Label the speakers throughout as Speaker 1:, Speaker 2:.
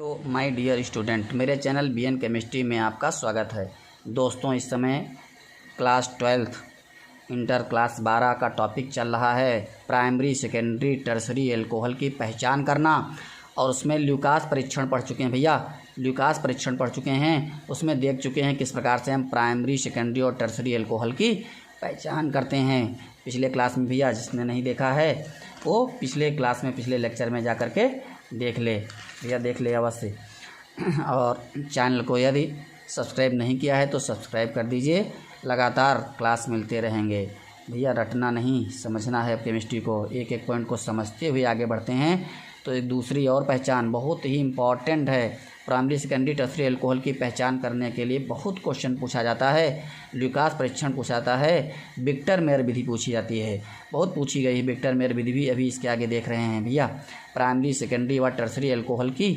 Speaker 1: तो my dear student, मेरे channel BN chemistry में आपका स्वागत है। दोस्तों, इस समय क्लास 12 इंटर क्लास 12 का टॉपिक चल रहा है प्राइमरी सेकेंडरी टर्सरी एल्कोहल की पहचान करना। और उसमें ल्यूकास परीक्षण पढ़ चुके हैं भैया, ल्यूकास परीक्षण पढ़ चुके हैं। उसमें देख चुके हैं किस प्रकार से हम प्राइमरी सेकेंडरी और टर्सरी एल्कोहल की पहचान करते हैं पिछले क्लास में। भैया जिसने नहीं देखा है वो पिछले क्लास में पिछले लेक्चर में जा कर के देख ले भैया, देख ले अवश्य। और चैनल को यदि सब्सक्राइब नहीं किया है तो सब्सक्राइब कर दीजिए, लगातार क्लास मिलते रहेंगे भैया। रटना नहीं, समझना है केमिस्ट्री को, एक एक पॉइंट को समझते हुए आगे बढ़ते हैं। तो एक दूसरी और पहचान बहुत ही इम्पॉर्टेंट है। प्राइमरी सेकेंडरी टर्सरी एल्कोहल की पहचान करने के लिए बहुत क्वेश्चन पूछा जाता है। ल्यूकास परीक्षण पूछा जाता है, विक्टर मेयर विधि पूछी जाती है, बहुत पूछी गई है। विक्टर मेयर विधि भी अभी इसके आगे देख रहे हैं भैया। प्राइमरी सेकेंडरी व टर्सरी एल्कोहल की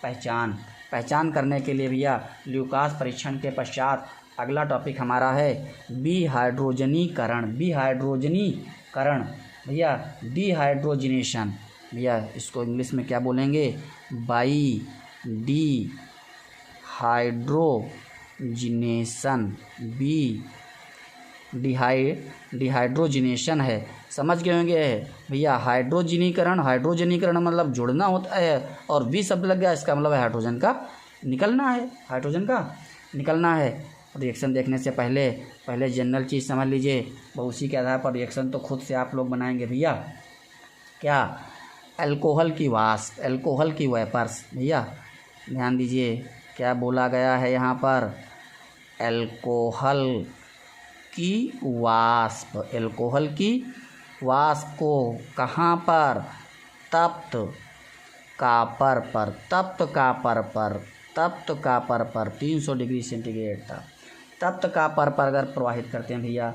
Speaker 1: पहचान करने के लिए भैया ल्यूकास परीक्षण के पश्चात अगला टॉपिक हमारा है डिहाइड्रोजनीकरण। डिहाइड्रोजनीकरण भैया, डिहाइड्रोजिनेशन भैया, इसको इंग्लिश में क्या बोलेंगे? By dehydrogenation. डिहाइड्रोजिनेशन है, समझ गए होंगे भैया। हाइड्रोजनीकरण मतलब जुड़ना होता है, और बी शब्द लग गया, इसका मतलब हाइड्रोजन का निकलना है। रिएक्शन देखने से पहले जनरल चीज़ समझ लीजिए, उसी के आधार पर रिएक्शन तो खुद से आप लोग बनाएंगे भैया। क्या? अल्कोहल की वाष्प, अल्कोहल की वेपर्स भैया, ध्यान दीजिए क्या बोला गया है यहाँ पर। अल्कोहल की वाष्प, अल्कोहल की वाष्प को कहाँ पर? तप्त कापर पर 300 डिग्री सेंटीग्रेड तक तप्त कापर पर अगर प्रवाहित करते हैं भैया,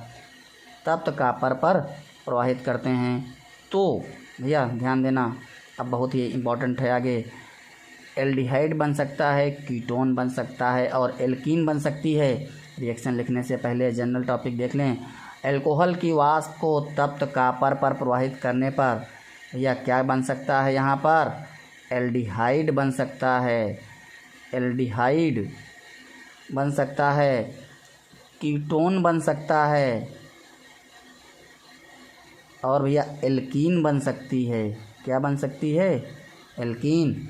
Speaker 1: तप्त कापर पर प्रवाहित करते हैं तो भैया ध्यान देना, अब बहुत ही इम्पोर्टेंट है आगे। एल्डिहाइड बन सकता है, कीटोन बन सकता है और एल्कीन बन सकती है। रिएक्शन लिखने से पहले जनरल टॉपिक देख लें। अल्कोहल की वाष्प को तप्त कापर पर प्रवाहित करने पर भैया क्या बन सकता है? यहाँ पर एल्डिहाइड बन सकता है, एल्डिहाइड बन सकता है, कीटोन बन सकता है और भैया एल्कीन बन सकती है। क्या बन सकती है? एल्कीन।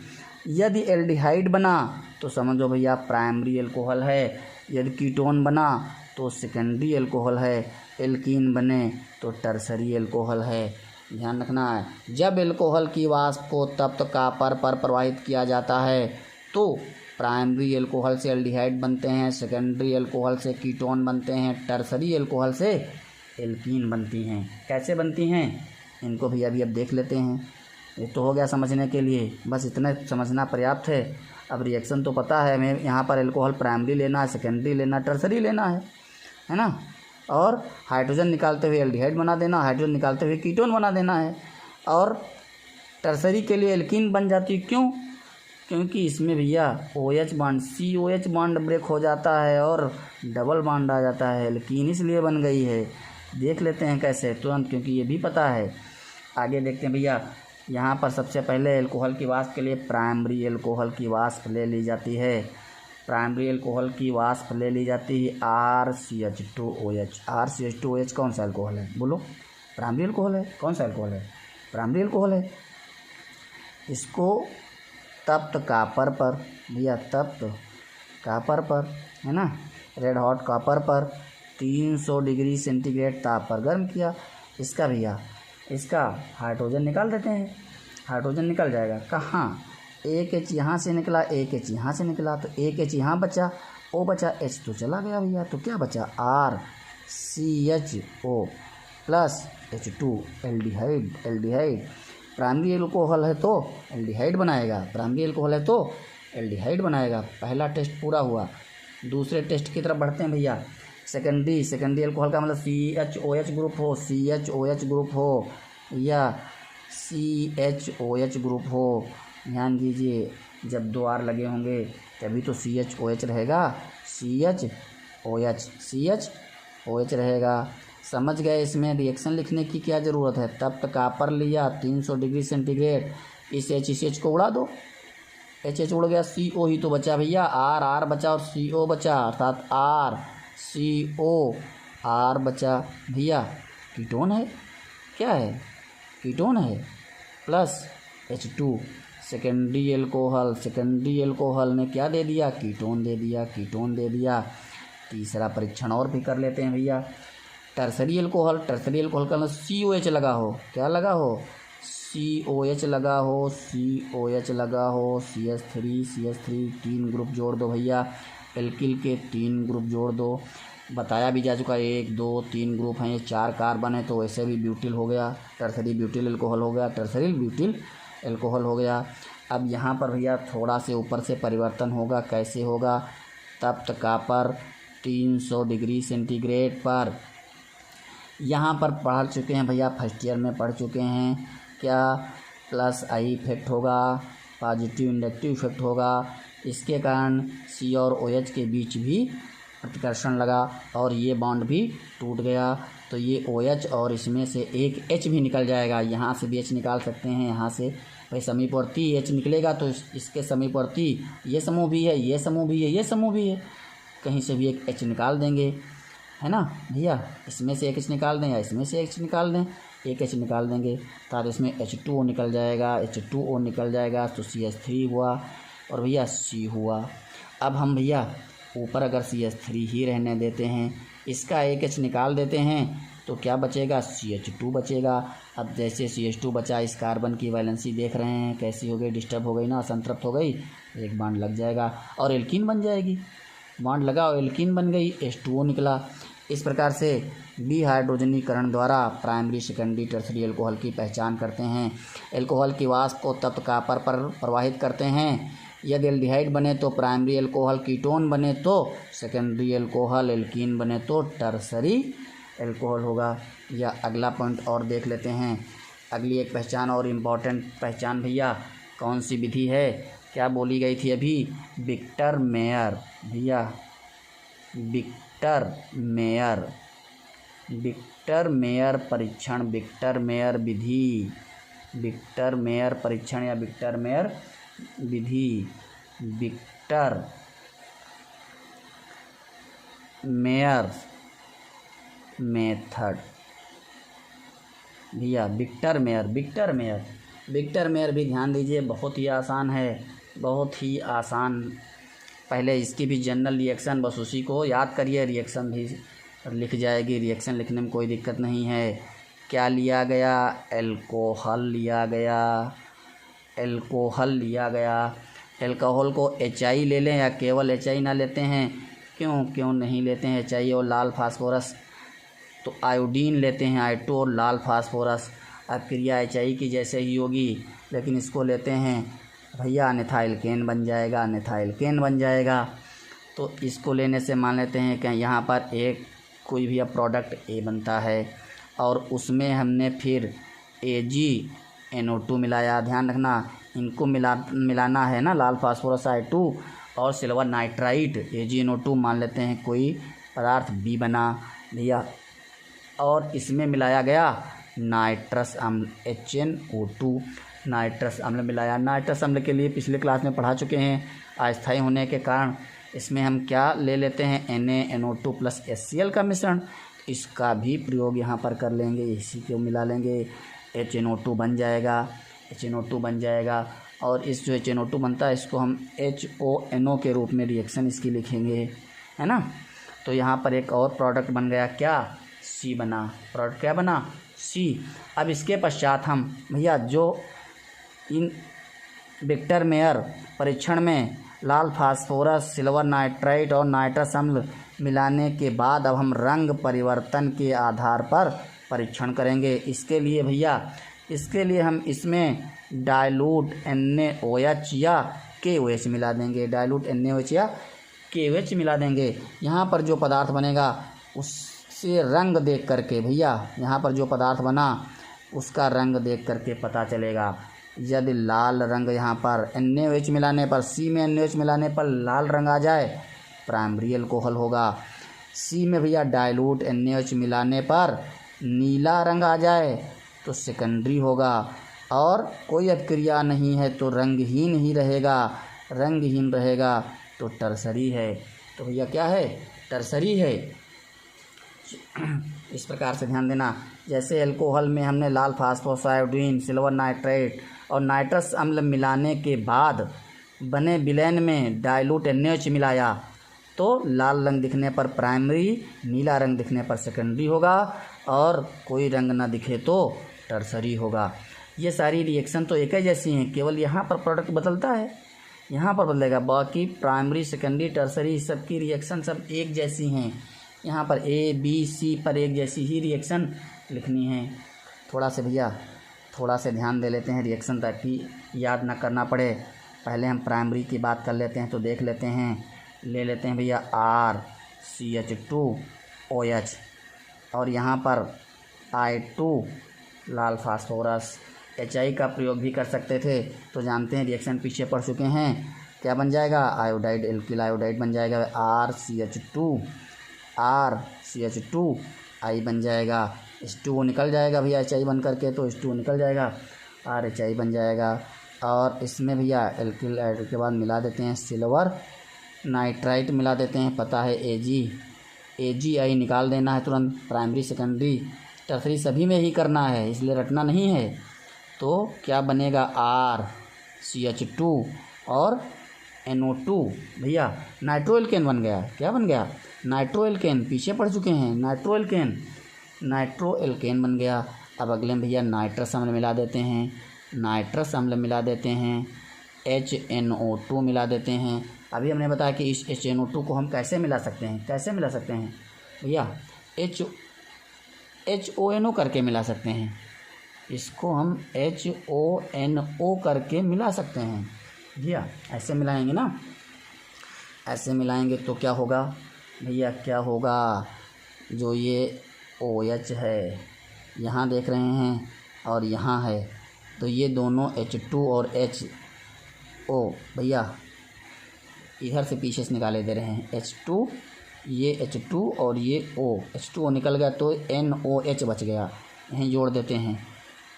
Speaker 1: यदि एल्डिहाइड बना तो समझो भैया प्राइमरी एल्कोहल है, यदि कीटोन बना तो सेकेंडरी एल्कोहल है, एल्कीन बने तो टर्सरी एल्कोहल है। ध्यान रखना है, जब एल्कोहल की वाष्प को तप्त कापर पर प्रवाहित किया जाता है तो प्राइमरी एल्कोहल से एल्डिहाइड बनते हैं, सेकेंडरी एल्कोहल से कीटोन बनते हैं, टर्सरी एल्कोहल से एल्कीन बनती हैं। कैसे बनती हैं इनको भी अभी अब देख लेते हैं। ये तो हो गया समझने के लिए, बस इतना समझना पर्याप्त है। अब रिएक्शन तो पता है हमें, यहाँ पर एल्कोहल प्राइमरी लेना है, सेकेंडरी लेना, टर्सरी लेना है ना। और हाइड्रोजन निकालते हुए एल्डिहाइड बना देना, हाइड्रोजन निकालते हुए कीटोन बना देना है। और टर्सरी के लिए एल्कीन बन जाती, क्यों? क्योंकि इसमें भैया OH bond, COH bond break हो जाता है और डबल बॉन्ड आ जाता है, एल्कीन इसलिए बन गई है। देख लेते हैं कैसे तुरंत, क्योंकि ये भी पता है। आगे देखते हैं भैया, यहाँ पर सबसे पहले एल्कोहल की वाष्प के लिए प्राइमरी एल्कोहल की वाष्प ले ली जाती है। प्राइमरी एल्कोहल की वाष्प ले ली जाती है RCH2OH। RCH2OH कौन सा एल्कोहल है? बोलो। प्राइमरी एल्कोहल है। कौन सा एल्कोहल है? प्राइमरी एल्कोहल है। इसको तप्त कापर पर भैया, तप्त कापर पर है ना, रेड हॉट कापर पर 300 डिग्री सेंटीग्रेड ताप पर गर्म किया। इसका भैया, इसका हाइड्रोजन निकाल देते हैं। हाइड्रोजन निकल जाएगा कहाँ? एक H यहाँ से निकला, एक H यहाँ से निकला, तो एक H यहाँ बचा, O बचा, H तो चला गया भैया, तो क्या बचा? RCHO plus H2 aldehyde. Primary alcohol है तो एल्डिहाइड बनाएगा, प्राइमरी एल्कोहल है तो एल्डिहाइड बनाएगा। पहला टेस्ट पूरा हुआ। दूसरे टेस्ट की तरफ बढ़ते हैं भैया। सेकेंडरी एल्कोहल का मतलब CHOH ग्रुप हो या CHOH ग्रुप हो। ध्यान दीजिए, जब 2 R लगे होंगे तभी तो CHOH रहेगा, CHOH रहेगा। समझ गए? इसमें रिएक्शन लिखने की क्या ज़रूरत है? तप्त कापर लिया 300 डिग्री सेंटीग्रेड, इस H को उड़ा दो, एच एच उड़ गया, सी ओ ही तो बचा भैया, आर आर बचा और सी ओ बचा, अर्थात आर सी ओ आर बचा भैया। कीटोन है, क्या है, कीटोन है, plus H2 secondary alcohol, secondary alcohol ने क्या दे दिया, कीटोन दे दिया, कीटोन दे दिया। तीसरा परीक्षण और भी कर लेते हैं भैया। टर्सरी एल्कोहल, टर्सरी एल्कोहल का COH लगा हो, क्या लगा हो, COH लगा हो, COH लगा हो, CH3 तीन ग्रुप जोड़ दो भैया, एल्किल के 3 ग्रुप जोड़ दो। बताया भी जा चुका है, 1 2 3 ग्रुप हैं, ये 4 कार्बन है, तो वैसे भी ब्यूटिल हो गया, टर्सरी ब्यूटिल एल्कोहल हो गया, टर्सरी ब्यूटिल एल्कोहल हो गया। अब यहाँ पर भैया थोड़ा से ऊपर से परिवर्तन होगा, कैसे होगा, तप्त कॉपर 300 डिग्री सेंटीग्रेड पर, यहाँ पर पढ़ चुके हैं भैया, फर्स्ट ईयर में पढ़ चुके हैं, क्या प्लस आई इफेक्ट होगा, पॉजिटिव इंडक्टिव इफेक्ट होगा, इसके कारण सी और OH के बीच भी प्रतिकर्षण लगा और ये बॉन्ड भी टूट गया, तो ये OH और इसमें से एक H भी निकल जाएगा, यहाँ से भी H निकाल सकते हैं, यहाँ से भाई समीपवर्ती H निकलेगा तो इसके समीपवर्ती ये समूह भी है, ये समूह भी है, ये समूह भी है, कहीं से भी एक H निकाल देंगे, है ना भैया, इसमें से एक H निकाल दें या इसमें से H निकाल दें, एक H निकाल देंगे तो इसमें H2O निकल जाएगा, H2O निकल जाएगा तो CH3 हुआ और भैया C हुआ। अब हम भैया ऊपर अगर CH3 ही रहने देते हैं, इसका एक H निकाल देते हैं तो क्या बचेगा, CH2 बचेगा। अब जैसे CH2 बचा, इस कार्बन की वैलेंसी देख रहे हैं कैसी हो गई, डिस्टर्ब हो गई ना, असंतृप्त हो गई, एक बॉन्ड लग जाएगा और एल्कीन बन जाएगी, बॉन्ड लगा और एल्कीन बन गई, H2O निकला। इस प्रकार से डिहाइड्रोजनीकरण द्वारा प्राइमरी सेकेंडरी टर्सरी एल्कोहल की पहचान करते हैं। एल्कोहल की वाष्प को तप्त कॉपर पर प्रवाहित करते हैं, यदि एल्डिहाइड बने तो प्राइमरी एल्कोहल, कीटोन बने तो सेकेंडरी एल्कोहल, एल्कीन बने तो टर्सरी एल्कोहल होगा। या अगला पॉइंट और देख लेते हैं, अगली एक पहचान और इम्पॉर्टेंट पहचान भैया कौन सी विधि है, क्या बोली गई थी अभी, विक्टर मेयर भैया, विक्टर मेयर परीक्षण, विक्टर मेयर विधि, विक्टर मेयर परीक्षण या विक्टर मेयर विधि, विक्टर मेयर मेथड भैया, विक्टर मेयर भी ध्यान दीजिए, बहुत ही आसान है, बहुत ही आसान। पहले इसकी भी जनरल रिएक्शन बस उसी को याद करिए, रिएक्शन भी लिख जाएगी, रिएक्शन लिखने में कोई दिक्कत नहीं है। क्या लिया गया, एल्कोहल लिया गया, एल्कोहल को HI ले लें या केवल HI ना लेते हैं, क्यों नहीं लेते हैं HI और लाल फास्फोरस, तो आयोडीन लेते हैं, I2 और लाल फास्फोरस। अब क्रिया HI की जैसे ही होगी, लेकिन इसको लेते हैं भैया, अन्यथा एल्केन बन जाएगा। तो इसको लेने से मान लेते हैं कि यहाँ पर एक कोई भी अब प्रोडक्ट A बनता है और उसमें हमने फिर AgNO2 मिलाया, ध्यान रखना इनको मिलाना है ना, लाल फास्फोरस I2 और सिल्वर नाइट्राइट AgNO2 मान लेते हैं कोई पदार्थ B बना भैया, और इसमें मिलाया गया नाइट्रस अम्ल HNO2, नाइट्रस अम्ल मिलाया। नाइट्रस अम्ल के लिए पिछले क्लास में पढ़ा चुके हैं, अस्थायी होने के कारण इसमें हम क्या ले लेते हैं, NaNO2 प्लस HCl का मिश्रण, इसका भी प्रयोग यहाँ पर कर लेंगे, इसी को मिला लेंगे, HNO2 बन जाएगा और इस जो HNO2 बनता है इसको हम HONO के रूप में रिएक्शन इसकी लिखेंगे, है ना। तो यहाँ पर एक और प्रोडक्ट बन गया, क्या, C बना, प्रोडक्ट क्या बना, C। अब इसके पश्चात हम भैया जो इन विक्टर मेयर परीक्षण में लाल फास्फोरस, सिल्वर नाइट्राइट और नाइट्रस अम्ल मिलाने के बाद अब हम रंग परिवर्तन के आधार पर परीक्षण करेंगे। इसके लिए हम इसमें डाइल्यूट NaOH या KOH मिला देंगे, डाइल्यूट NaOH या KOH मिला देंगे। यहाँ पर जो पदार्थ बनेगा उससे रंग देख करके भैया, यहाँ पर जो पदार्थ बना उसका रंग देख करके पता चलेगा। यदि लाल रंग यहाँ पर NaOH मिलाने पर, C में NaOH मिलाने पर लाल रंग आ जाए, प्राइमरी एल्कोहल होगा। C में भैया डाइल्यूट NaOH मिलाने पर नीला रंग आ जाए तो सेकेंडरी होगा, और कोई अभिक्रिया नहीं है तो रंगहीन ही रहेगा रंगहीन रहेगा तो टर्सरी है। तो भैया क्या है, टर्सरी है। इस प्रकार से ध्यान देना, जैसे अल्कोहल में हमने लाल फास्फोसायोडीन, सिल्वर नाइट्रेट और नाइट्रस अम्ल मिलाने के बाद बने विलयन में डाइल्यूट NaOH मिलाया तो लाल रंग दिखने पर प्राइमरी, नीला रंग दिखने पर सेकेंडरी होगा और कोई रंग ना दिखे तो टर्सरी होगा। ये सारी रिएक्शन तो एक ही जैसी हैं, केवल यहाँ पर प्रोडक्ट बदलता है, यहाँ पर बदलेगा, बाकी प्राइमरी, सेकेंडरी, टर्सरी सबकी रिएक्शन सब एक जैसी हैं। यहाँ पर ABC पर एक जैसी ही रिएक्शन लिखनी है। थोड़ा से ध्यान दे लेते हैं रिएक्शन ताकि याद ना करना पड़े। पहले हम प्राइमरी की बात कर लेते हैं तो देख लेते हैं, ले लेते हैं भैया RCH2OH और यहाँ पर I2 लाल फास्फोरस। HI का प्रयोग भी कर सकते थे तो जानते हैं रिएक्शन पीछे पढ़ चुके हैं, क्या बन जाएगा, आयोडाइड, एल्किल आयोडाइड बन जाएगा, RCH2 I बन जाएगा, H2O निकल जाएगा भैया HI बन करके, तो H2O निकल जाएगा, RHI बन जाएगा। और इसमें भैया एल्किल आयोडाइड के बाद मिला देते हैं सिल्वर नाइट्राइट मिला देते हैं, पता है AgI निकाल देना है तुरंत, प्राइमरी, सेकेंडरी, टर्सरी सभी में ही करना है, इसलिए रटना नहीं है। तो क्या बनेगा, RCH2 और NO2 भैया नाइट्रोएल्केन बन गया। क्या बन गया, नाइट्रोएल्केन, पीछे पढ़ चुके हैं, नाइट्रोएल्केन बन गया। अब अगले में भैया नाइट्रस अम्ल मिला देते हैं, HNO2 मिला देते हैं। अभी हमने बताया कि इस HNO2 को हम कैसे मिला सकते हैं, भैया HONO करके मिला सकते हैं, इसको हम HONO करके मिला सकते हैं भैया। ऐसे मिलाएंगे ना, ऐसे मिलाएंगे तो क्या होगा भैया, क्या होगा, जो ये OH है यहाँ देख रहे हैं और यहाँ है, तो ये दोनों H2 और HO भैया इधर से पीछे से निकाले दे रहे हैं, H2, ये H2 और ये O, H2O निकल गया तो NOH बच गया, यहीं जोड़ देते हैं,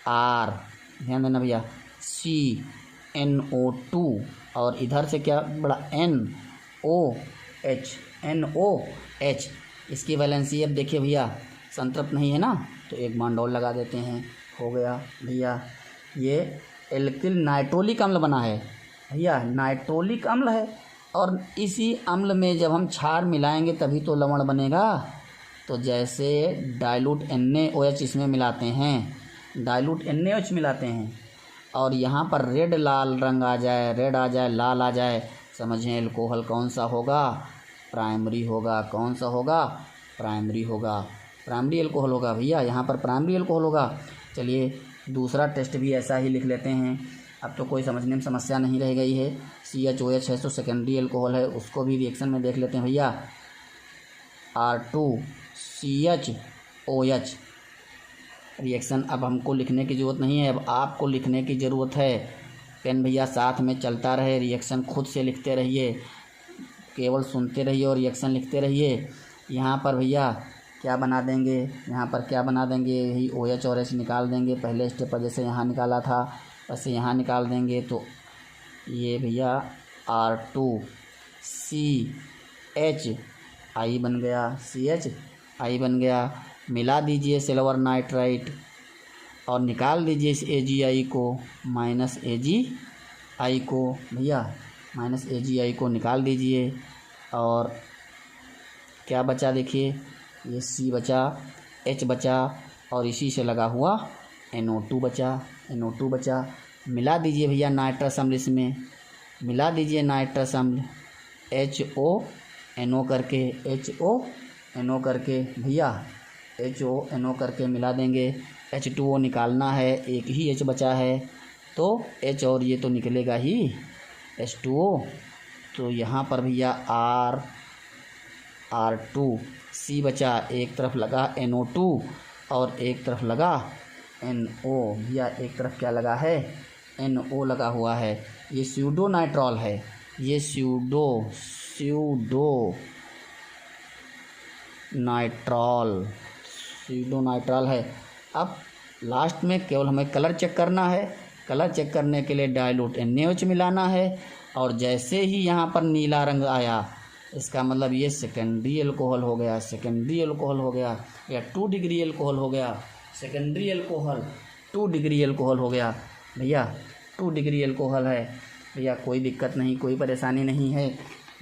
Speaker 1: R, ध्यान देना भैया, CNO2 और इधर से क्या बड़ा NOH, इसकी वैलेंसी अब देखिए भैया संतृप्त नहीं है ना, तो एक बॉन्ड और लगा देते हैं, हो गया भैया। ये एल्किल नाइट्रोलिक अम्ल बना है भैया, नाइट्रोलिक अम्ल है और इसी अम्ल में जब हम क्षार मिलाएंगे तभी तो लवण बनेगा। तो जैसे डाइल्यूट NaOH इसमें मिलाते हैं, और यहाँ पर रेड लाल रंग आ जाए, रेड आ जाए, लाल आ जाए, समझें एल्कोहल कौन सा होगा, प्राइमरी होगा। कौन सा होगा, प्राइमरी होगा, प्राइमरी एल्कोहल होगा भैया, यहाँ पर प्राइमरी एल्कोहल होगा। चलिए दूसरा टेस्ट भी ऐसा ही लिख लेते हैं, अब तो कोई समझने में समस्या नहीं रह गई है। CHOH है तो सेकेंडरी एल्कोहल है, उसको भी रिएक्शन में देख लेते हैं भैया, R2CHOH रिएक्शन। अब हमको लिखने की ज़रूरत नहीं है, अब आपको लिखने की ज़रूरत है। पेन भैया साथ में चलता रहे, रिएक्शन खुद से लिखते रहिए, केवल सुनते रहिए और रिएक्शन लिखते रहिए। यहाँ पर भैया क्या बना देंगे, यही OH और H निकाल देंगे पहले स्टेप पर, जैसे यहाँ निकाला था वैसे यहाँ निकाल देंगे। तो ये भैया R2CHI बन गया, CHI बन गया। मिला दीजिए सिल्वर नाइट्राइट और निकाल दीजिए इस AgI को, -AgI को भैया, -AgI को निकाल दीजिए और क्या बचा देखिए, ये C बचा, H बचा और इसी से लगा हुआ NO2 बचा। मिला दीजिए भैया नाइट्रस अम्ल, इसमें मिला दीजिए नाइट्रस अम्ल, HONO करके भैया, HONO करके मिला देंगे। H2O निकालना है, एक ही H बचा है तो H और ये तो निकलेगा ही H2O। तो यहाँ पर भैया R2C बचा, एक तरफ लगा NO2 और एक तरफ लगा NO भैया, एक तरफ क्या लगा है, NO लगा हुआ है। ये स्यूडो नाइट्रॉल है, ये स्यूडो नाइट्रॉल है। अब लास्ट में केवल हमें कलर चेक करना है, कलर चेक करने के लिए डाइल्यूट NaOH मिलाना है और जैसे ही यहाँ पर नीला रंग आया, इसका मतलब ये सेकेंडरी अल्कोहल हो गया, सेकेंडरी अल्कोहल हो गया, या 2 डिग्री अल्कोहल हो गया, सेकेंडरी अल्कोहल 2 डिग्री अल्कोहल हो गया भैया, 2 डिग्री अल्कोहल है भैया। कोई दिक्कत नहीं, कोई परेशानी नहीं है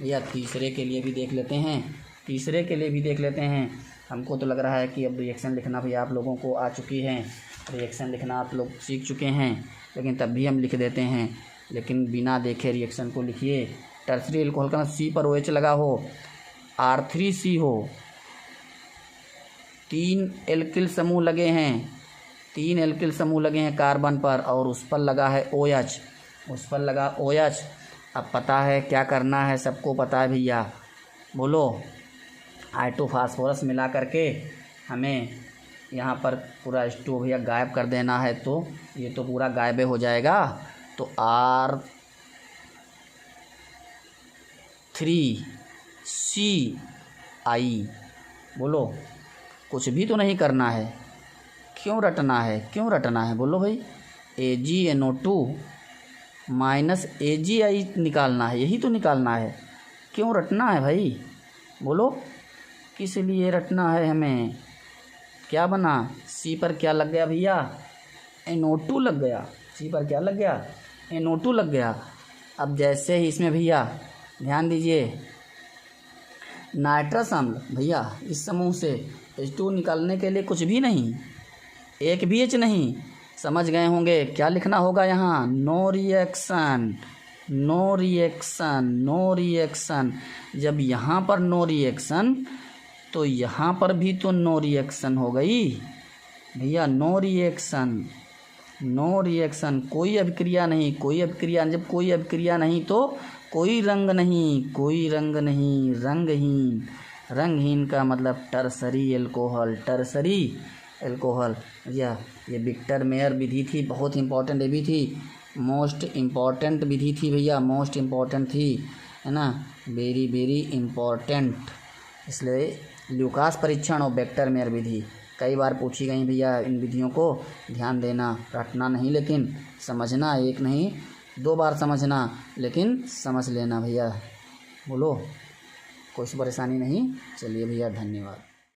Speaker 1: भैया। तीसरे के लिए भी देख लेते हैं, तीसरे के लिए भी देख लेते हैं। हमको तो लग रहा है कि अब रिएक्शन लिखना भैया आप लोगों को आ चुकी है, रिएक्शन लिखना आप लोग सीख चुके हैं, लेकिन तब भी हम लिख देते हैं। लेकिन बिना देखे रिएक्शन को लिखिए। टर्सरी अल्कोहल का C पर OH लगा हो, R3C हो, 3 एल्किल समूह लगे हैं, 3 एल्किल समूह लगे हैं कार्बन पर, और उस पर लगा है OH, उस पर लगा OH। अब पता है क्या करना है, सबको पता है भैया, बोलो। I2 फास्फोरस मिला करके हमें यहाँ पर पूरा H2 भैया गायब कर देना है, तो ये तो पूरा गायब हो जाएगा। तो R3CI, बोलो। कुछ भी तो नहीं करना है, क्यों रटना है, क्यों रटना है, बोलो भाई। AgNO2 माइनस AgI निकालना है, यही तो निकालना है, क्यों रटना है भाई, बोलो। किस लिए रटना है हमें। क्या बना, C पर क्या लग गया भैया, NO2 लग गया, C पर क्या लग गया, NO2 लग गया। अब जैसे ही इसमें भैया ध्यान दीजिए, नाइट्रस अम्ल भैया इस समूह से H2 निकालने के लिए कुछ भी नहीं, एक भी H नहीं, समझ गए होंगे क्या लिखना होगा यहाँ, no reaction, no reaction, no reaction. जब यहाँ पर नो रिएक्शन, तो यहाँ पर भी तो नो रिएक्शन हो गई भैया, नो रिएक्शन, नो रिएक्शन। कोई अभिक्रिया नहीं, कोई अभिक्रिया, जब कोई अभिक्रिया नहीं तो कोई रंग नहीं, कोई रंग नहीं, रंगहीन। रंगहीन का मतलब टर्सरी अल्कोहल, टर्सरी अल्कोहल भैया। ये विक्टर मेयर विधि थी, बहुत इंपॉर्टेंट ये भी थी, मोस्ट इम्पॉर्टेंट विधि थी भैया, मोस्ट इम्पॉर्टेंट थी, है ना, वेरी वेरी इम्पॉर्टेंट। इसलिए ल्यूकास परीक्षण और विक्टर मेयर विधि कई बार पूछी गई भैया। इन विधियों को ध्यान देना, रटना नहीं, लेकिन समझना, एक नहीं 2 बार समझना, लेकिन समझ लेना भैया, बोलो। कोई परेशानी नहीं। चलिए भैया, धन्यवाद।